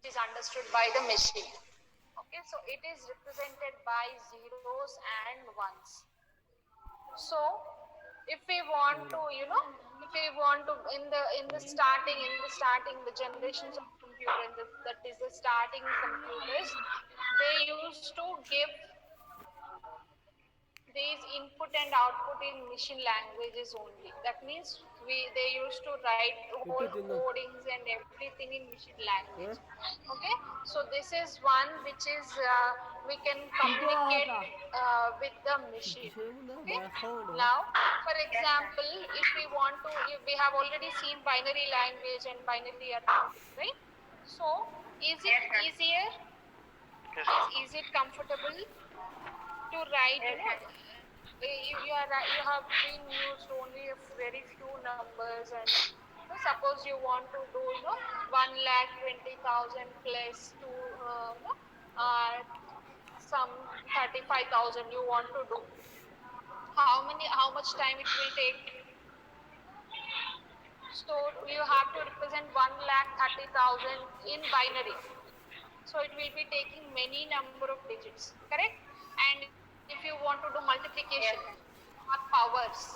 is understood by the machine. Okay, so it is represented by zeros and ones. So if we want to, if we want to, in the starting the generations of computer, that is the starting computers, they used to give these input and output in machine languages only. That means they used to write whole codings and everything in machine language. Okay, so this is one which is we can communicate with the machine. Okay, now for example, if we have already seen binary language and binary arithmetic, right? So is it easier? Is it comfortable to write? You have been used only a very few numbers, and suppose you want to do 1,20,000 plus to some 35,000 you want to do. How much time it will take? So you have to represent 1,30,000 in binary. So it will be taking many number of digits, correct? And if you want to do multiplication or powers,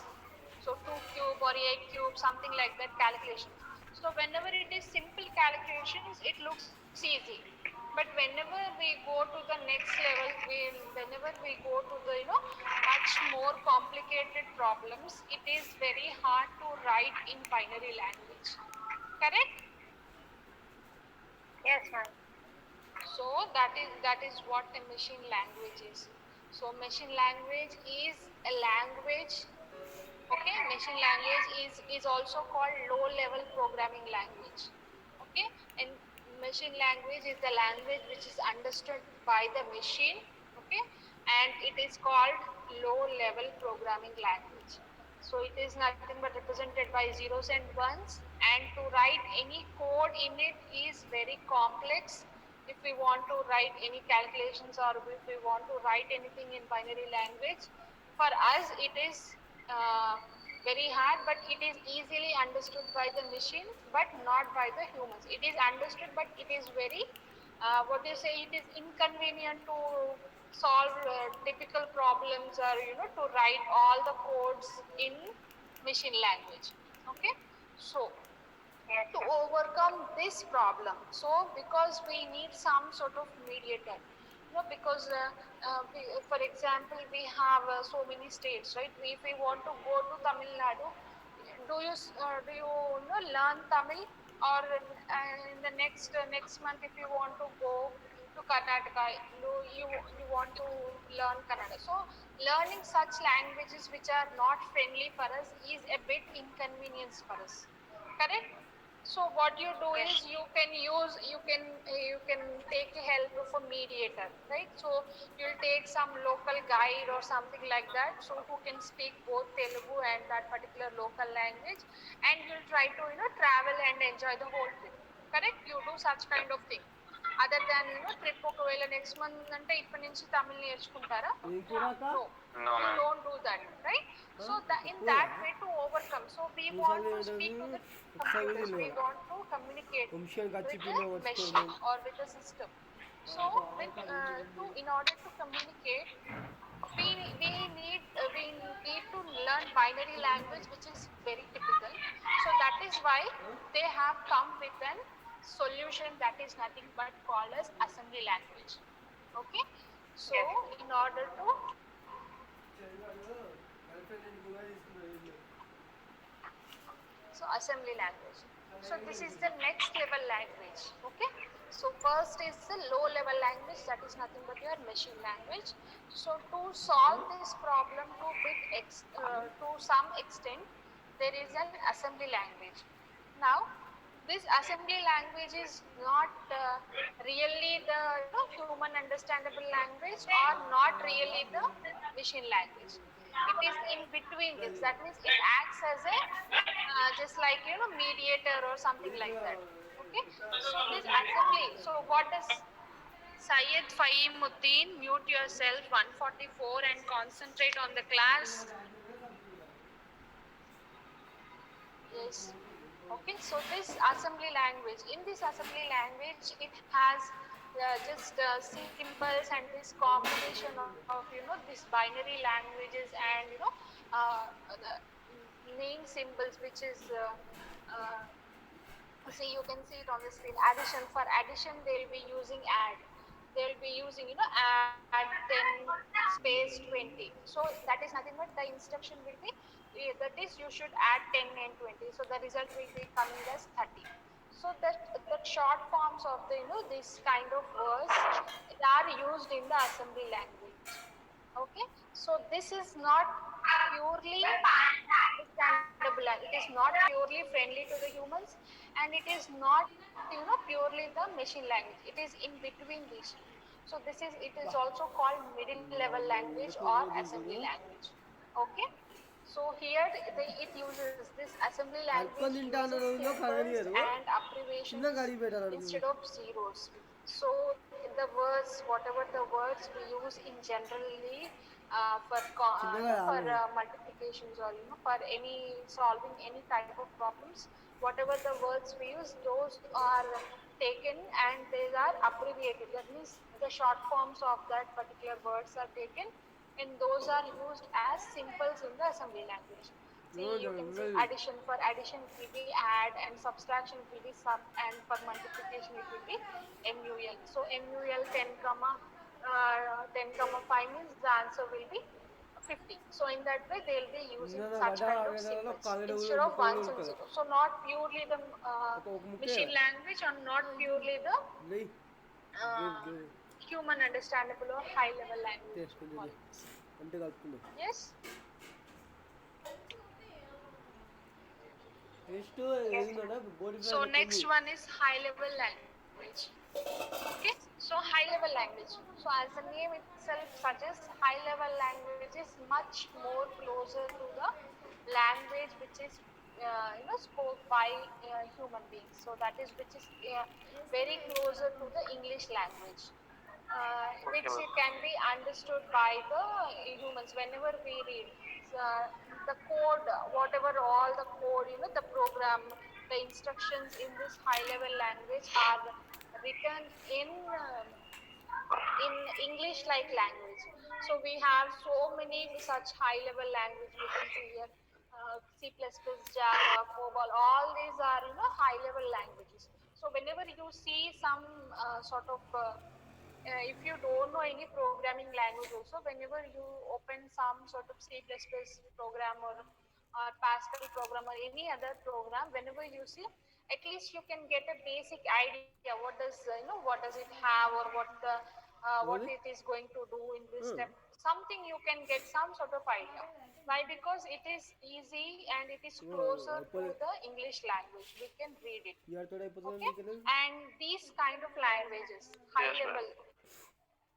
so 2 cube or 8 cube, something like that calculations. So whenever it is simple calculations, it looks easy. But whenever we go to the next level, whenever we go to the much more complicated problems, it is very hard to write in binary language. Correct? Yes, ma'am. So that is what a machine language is. So machine language is a language. Okay, machine language is also called low level programming language. Okay, and machine language is the language which is understood by the machine. Okay, and it is called low level programming language. So it is nothing but represented by zeros and ones, and to write any code in it is very complex. If we want to write any calculations, or if we want to write anything in binary language, for us it is very hard, but it is easily understood by the machine, but not by the humans. It is understood, but it is very what do you say, it is inconvenient to solve typical problems, or to write all the codes in machine language. Okay, so to overcome this problem, so because we need some sort of mediator, because for example, we have so many states, right? If we want to go to Tamil Nadu, do you learn Tamil, or in the next month, if you want to go to Karnataka, you want to learn Kannada. So learning such languages which are not friendly for us is a bit inconvenience for us. Correct? So what you do is you can take the help of a mediator, right? So you'll take some local guide or something like that, so who can speak both Telugu and that particular local language, and you'll try to travel and enjoy the whole trip. Correct? You do such kind of thing. Other than trip ఒకవేళ next month అంటే ఇప్పటి నుంచి Tamil నేర్చుకుంటారా? No, you don't do that, right? So in that way to overcome, so we want to speak to the computers, we want to communicate with the machine or with the system. So in order to communicate, we need to learn binary language, which is very typical. So that is why they have come with an solution that is nothing but called as assembly language. Okay, so in order to assembly language. So this is the next level language. Okay, so first is the low level language, that is nothing but your machine language. So to solve this problem to some extent, there is an assembly language. Now this assembly language is not really the human understandable language, or not really the machine language. It is in between this. That means it acts as a just like mediator or something like that. Okay, so this assembly. So what does Syed Faimuddin, mute yourself 144 and concentrate on the class. Yes. Okay, so this assembly language, in this assembly language, it has just symbols and this combination of this binary languages and the main symbols, which is see, you can see it on the screen. Addition, for addition they'll be using add, they'll be using add 10 space 20. So that is nothing but the instruction will be that is you should add 10 and 20, so the result will be coming as 30. So that short forms of the this kind of words are used in the assembly language. Okay, so this is not purely understandable, and it is not purely friendly to the humans, and it is not purely the machine language, it is in between these two. So it is also called middle level language or assembly language. Okay, so here it uses this assembly language కలుపుకొని తింటా అన్న uses రోజుల్లో symbols కడగనియరు and చిన్న abbreviations కడిగి పెట్టారు అడుగు instead of zeros. So the words, whatever the words we use in generally చిన్నగా for రాలేదు multiplications, or for any solving any type of problems, whatever the words we use, those are taken and they are abbreviated. That means the short forms of that particular words are taken, and those are used as symbols in the assembly language. See, you can see addition, for addition it will be add, and subtraction it will be sub, and for multiplication it will be MUL. So MUL 10 comma 10 comma 5 means the answer will be 50. So in that way they'll be using నిన్న such గడ్డ kind of ఆగేదాలో symbols Kagada instead of ముక్కలు ones and ఉడకదు zeros. So not purely the ఒక ముక్కే machine language, or not purely the లేయ్ uh, human understandable or high level language. చేసుకుంటుంది అంటే కలుపుకుందాం Yes. Next ఏంటంటే బోడి ఫ్రై So చెప్పింది next one is high level language. Okay, so high level language. So as the name itself suggests, high level language is much more closer to the language which is spoke by human beings. So that is which is very closer to the English language, which can be understood by the humans whenever we read uh, the code, whatever all the code, the program, the instructions in this high level language are written in English like language. So we have so many such high level language, you can see here C++, Java, COBOL, all these are high level languages. So whenever you see some sort of if you don't know any programming language also, whenever you open some sort of C++ program, or Pascal program, or any other program, whenever you see, at least you can get a basic idea what does what does it have, or what ఎవరిది it is going to do in this step. Something you can get some sort of idea. Why? Because it is easy and it is closer to అయిపోలే the English language. We can read it. ఇవాళతో అయిపోతుంది Okay, నీకు and these kind of languages, high level, yes,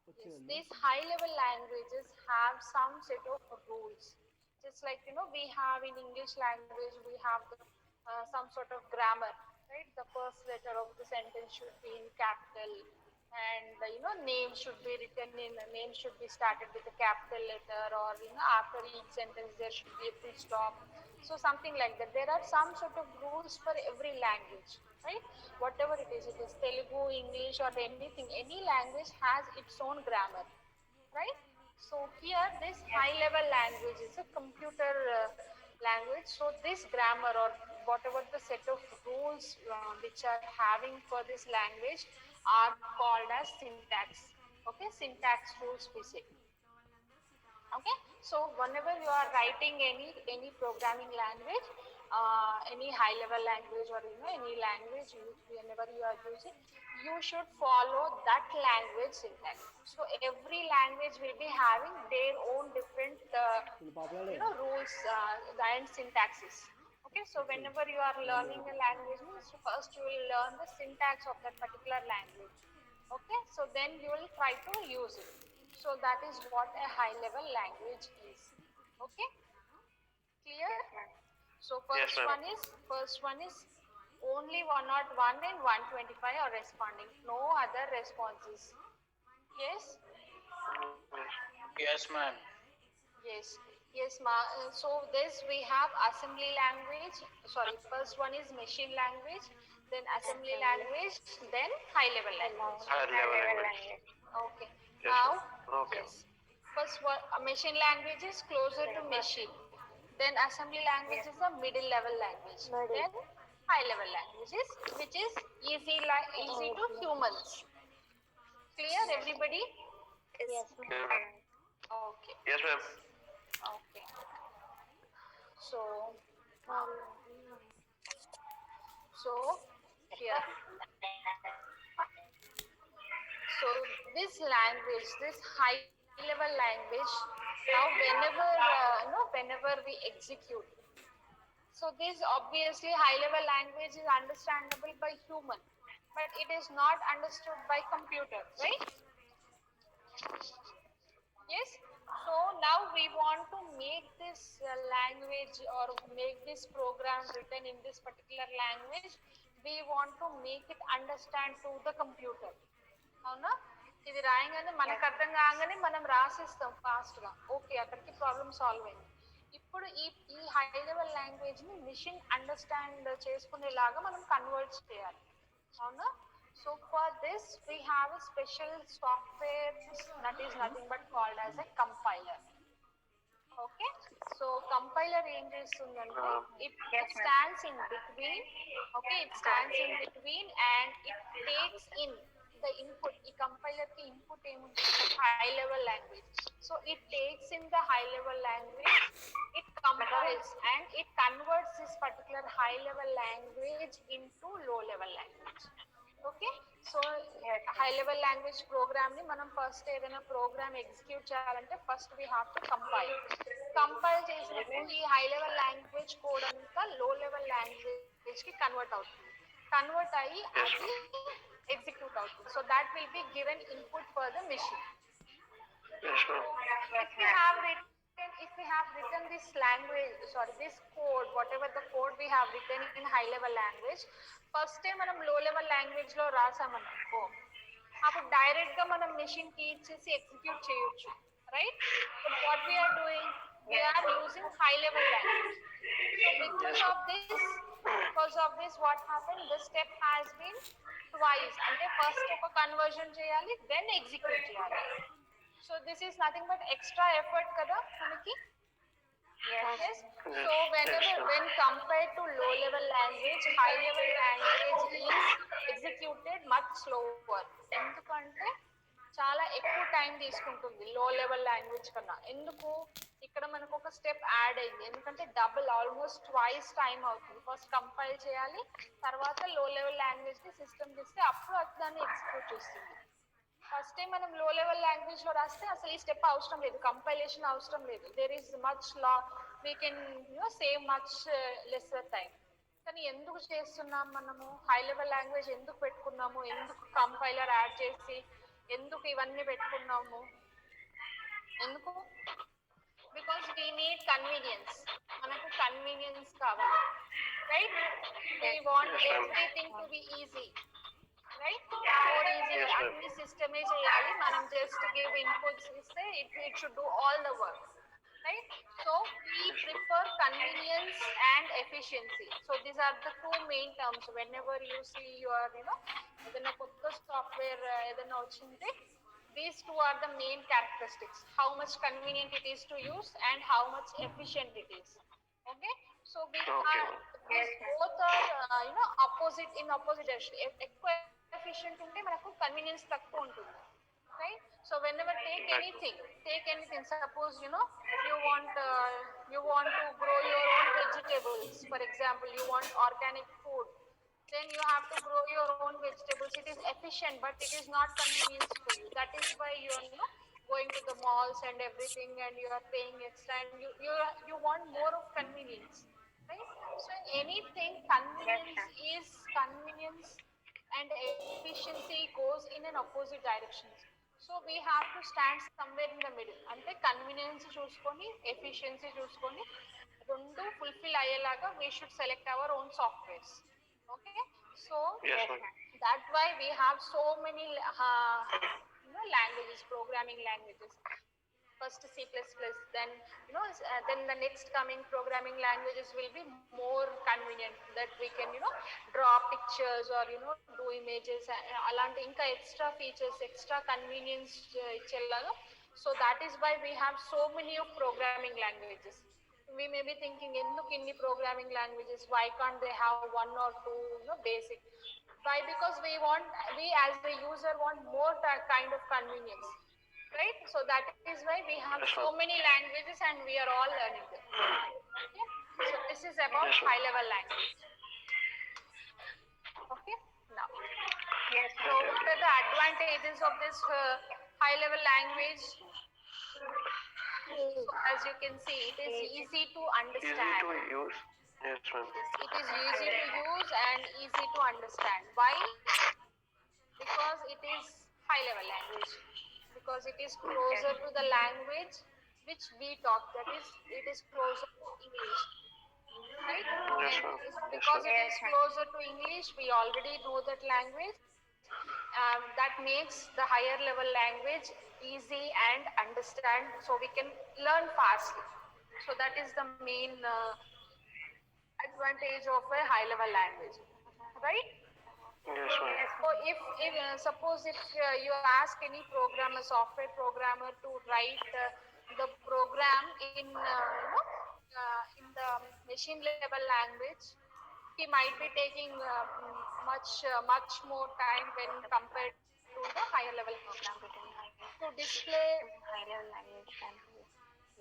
వచ్చిందన్న these high level languages have some set of rules. Just like we have in English language, we have the some sort of grammar, right? The first letter of the sentence should be in capital, and name should be written in, name should be started with a capital letter, or after each sentence there should be a full stop. So something like that. There are some sort of rules for every language, right? Whatever it is Telugu, English, or anything, any language has its own grammar, right? So here this high level language is a computer language. So this grammar, or whatever the set of rules which are having for this language, are called as syntax. Okay, syntax rules we say. Okay, so whenever you are writing any programming language, any high level language, or any language, whenever you are using, you should follow that language syntax. So every language will be having their own different నేను పాపలాడే rules and syntaxes. Okay, so whenever you are learning a language, means first you will learn the syntax of that particular language. Okay, so then you will try to use it. So that is what a high level language is. Okay, clear? So first one is only 101 and 125 are responding, no other responses. Yes. Yes, ma'am. Yes. Yes, ma. So this we have assembly language. Sorry, first one is machine language, then assembly language, then high level language. Higher level language. Okay. Yes, Now, ma'am. Okay. yes. First one, machine language is closer to machine. Then assembly language is a middle level language. Then high level languages, which is easy to humans. Clear, everybody? Clear, ma'am. Okay. Yes, ma'am. Okay. So, so here. So this language, this high level language, now whenever we execute. So this obviously high level language is understandable by human, but it is not understood by computer, right? Yes. So now we want to make this language or make this program written in this particular language. We want to make it understand to the computer. అవునా ఇది రాయంగానే మనకు అర్థం కాగానే మనం రాసిస్తాం ఫాస్ట్గా okay అక్కడికి problem solve అయింది ఇప్పుడు ఈ హై లెవెల్ లాంగ్వేజ్ని మిషన్ అండర్స్టాండ్ చేసుకునేలాగా మనం కన్వర్ట్ చేయాలి అవునా so for this we have a special software that is nothing but called as a compiler okay so compiler ఏం చేస్తుందంటే it stands in between okay it stands in between and it takes in the input ఈ compiler కి input ఏముంటుంది high level language so it takes in the high level language it compiles and it converts this particular high level language into లో level language okay so high level language program ని మనం first ఏదైనా programme execute చేయాలంటే first we have to compile చేసినప్పుడు ఈ high level language code అంతా లో level language కి కన్వర్ట్ అవుతుంది కన్వర్ట్ అయ్యి అది execute output. So that will be given input for the machine. Yes, ma'am. If we have written this language, sorry, this code, whatever the code we have written in high level language, first time మనం low level language లో రాసామనుకో అప్పుడు direct గా మనం machine కి ఇచ్చేసి execute చేయొచ్చు right so what we are doing we are using high level language so because of this what happened this step has been twice అంటే first ఒక కన్వర్షన్ చేయాలి దెన్ ఎగ్జిక్యూట్ చేయాలి so this is nothing but extra effort కదా మనకి yes so when compared to low level language high level language is executed much slower ఎందుకంటే చాలా ఎక్కువ time తీసుకుంటుంది లో లెవెల్ లాంగ్వేజ్ కన్నా ఎందుకు ఇక్కడ మనకు ఒక స్టెప్ యాడ్ అయింది ఎందుకంటే డబుల్ ఆల్మోస్ట్ ట్వైస్ టైం అవుతుంది ఫస్ట్ కంపైల్ చేయాలి తర్వాత లో లెవెల్ లాంగ్వేజ్ ని సిస్టమ్ ఇస్తే అప్పుడు అది దాన్ని ఎగ్జిక్యూట్ చేస్తుంది ఫస్ట్ టైం మనం లో లెవెల్ లాంగ్వేజ్ లో రాస్తే అసలు ఈ స్టెప్ అవసరం లేదు కంపైలేషన్ అవసరం లేదు there is much law we can save much lesser time కానీ ఎందుకు చేస్తున్నాం మనము హై లెవెల్ లాంగ్వేజ్ ఎందుకు పెట్టుకున్నాము ఎందుకు కంపైలర్ యాడ్ చేసి ఎందుకు ఇవన్నీ పెట్టుకున్నాము ఎందుకు బికాస్ వీ నీడ్ కన్వీనియన్స్ మనకు కన్వీనియన్స్ కావాలి right we want everything to be easy right more easy అన్ని సిస్టమే చేయాలి మనం జస్ట్ గివ్ ఇన్పుట్స్ ఇస్తే it should do all the work right so we prefer convenience and efficiency so these are the two main terms whenever you see your ఏదైనా కొత్త software ఏదైనా వచ్చింటే these two are the main characteristics how much convenient it is to use and how much efficient it is okay so we Okay. are both are opposite in opposite direction ఎక్కువ efficient ఉంటే మనకు convenience తక్కువ ఉంటుంది right so whenever take anything suppose you want to grow your own vegetables for example you want organic food then you have to grow your own vegetables it is efficient but it is not convenient for you that is why you are going to the malls and everything and you are paying extra and you want more of convenience right so in anything convenience and efficiency goes in an opposite direction so we have to stand somewhere in the middle అంటే convenience చూసుకొని efficiency చూసుకొని రెండు fulfil అయ్యేలాగా we should select our own softwares okay so Yes, ma'am. that's why we have so many languages programming languages first C++, then then the next coming programming languages will be more convenient, that we can draw pictures or do images, అలాంటి ఇంకా extra features, extra convenience ఇచ్చేలాగా. So that is why we have so many of programming languages. We may be thinking, ఎందుకు ఇన్ని programming languages, why can't they have one or two basic? Why? Because we as a user want more kind of convenience, right? So that is why we have so many languages and we are all learning them. Okay? So this is about high level language. Okay, now Yes, so what are the advantages of this high level language? So as you can see, it is easy to easy understand. to use. Yes, ma'am. It is easy to use and easy to understand. Why? Because it is high level language, because it is closer to the language which we talk, that is, it is closer to English, right? Yes, And ma'am. because it Yes, is closer to English, we already know that language. That makes the higher level language easy and understand, so we can learn fastly. So that is the main advantage of a high level language, right? Yes, ma'am. So if suppose if you ask any programmer, software programmer, to write the program in in the machine level language, he might be taking much more time when compared to the higher level program. To display High level language can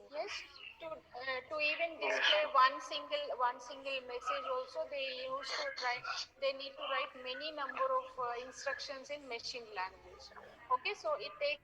yes, to even display one single message also, they need to write many number of instructions in machine language. Okay, so it takes